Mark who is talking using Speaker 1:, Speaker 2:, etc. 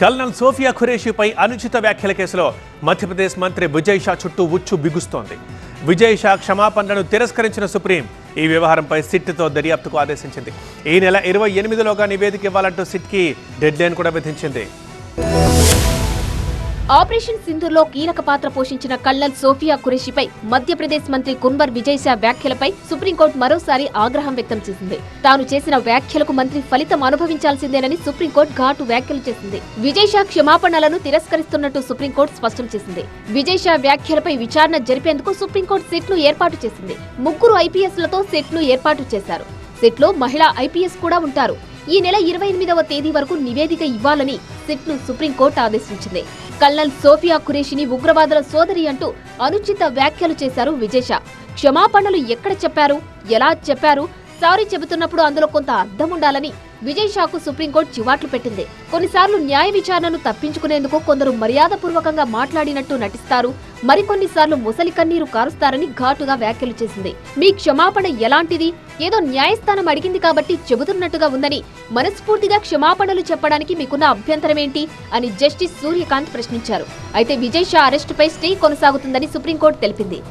Speaker 1: Colonel Sophia ఖురేషీపై అనుచిత వ్యాఖ్యల కేసులో మధ్యప్రదేశ్ మంత్రి విజయ్ షా చుట్టూ ఉచ్చు బిగుస్తోంది. విజయ్ షా క్షమాపణలను తిరస్కరించిన సుప్రీం ఈ వ్యవహారంపై సిట్తో దర్యాప్తుకు ఆదేశించింది. ఈ నెల 28లోగా నివేదిక ఇవ్వాలంటూ సిట్కి డెడ్లైన్ కూడా విధించింది.
Speaker 2: ఆపరేషన్ సింధూర్లో కీలక పాత్ర పోషించిన కల్నల్ సోఫియా ఖురేషీపై మధ్యప్రదేశ్ మంత్రి కున్వర్ విజయ్ షా వ్యాఖ్యలపై సుప్రీంకోర్టు మరోసారి ఆగ్రహం వ్యక్తం చేసింది. తాను చేసిన వ్యాఖ్యలకు మంత్రి ఫలితం అనుభవించాల్సిందేనని సుప్రీంకోర్టు ఘాటు వ్యాఖ్యలు చేసింది. విజయ్ షా క్షమాపణలను తిరస్కరిస్తున్నట్టు సుప్రీంకోర్టు స్పష్టం చేసింది. విజయ్ షా వ్యాఖ్యలపై విచారణ జరిపేందుకు సుప్రీంకోర్టు సెట్ను ఏర్పాటు చేసింది. 3 ఐపీఎస్లతో సెట్ను ఏర్పాటు చేశారు. సెట్లో మహిళా ఐపీఎస్ కూడా ఉంటారు. ఈ నెల 28వ తేదీ వరకు నివేదిక ఇవ్వాలని సిట్ను సుప్రీంకోర్టు ఆదేశించింది. కల్నల్ సోఫియా ఖురేషీని ఉగ్రవాదుల సోదరి అంటూ అనుచిత వ్యాఖ్యలు చేశారు విజయ్ షా. క్షమాపణలు ఎక్కడ చెప్పారు, ఎలా చెప్పారు, సారీ చెబుతున్నప్పుడు అందులో కొంత అర్థం ఉండాలని విజయ్ షాకు సుప్రీంకోర్టు చివాట్లు పెట్టింది. కొన్నిసార్లు న్యాయ విచారణను తప్పించుకునేందుకు కొందరు మర్యాదపూర్వకంగా మాట్లాడినట్టు నటిస్తారు, మరికొన్నిసార్లు ముసలి కన్నీరు కారుస్తారని ఘాటుగా వ్యాఖ్యలు చేసింది. మీ క్షమాపణ ఎలాంటిది, ఏదో న్యాయస్థానం అడిగింది కాబట్టి చెబుతున్నట్టుగా ఉందని, మనస్ఫూర్తిగా క్షమాపణలు చెప్పడానికి మీకున్న అభ్యంతరమేంటి అని జస్టిస్ సూర్యకాంత్ ప్రశ్నించారు. అయితే విజయ్ షా అరెస్టుపై స్టే కొనసాగుతుందని సుప్రీంకోర్టు తెలిపింది.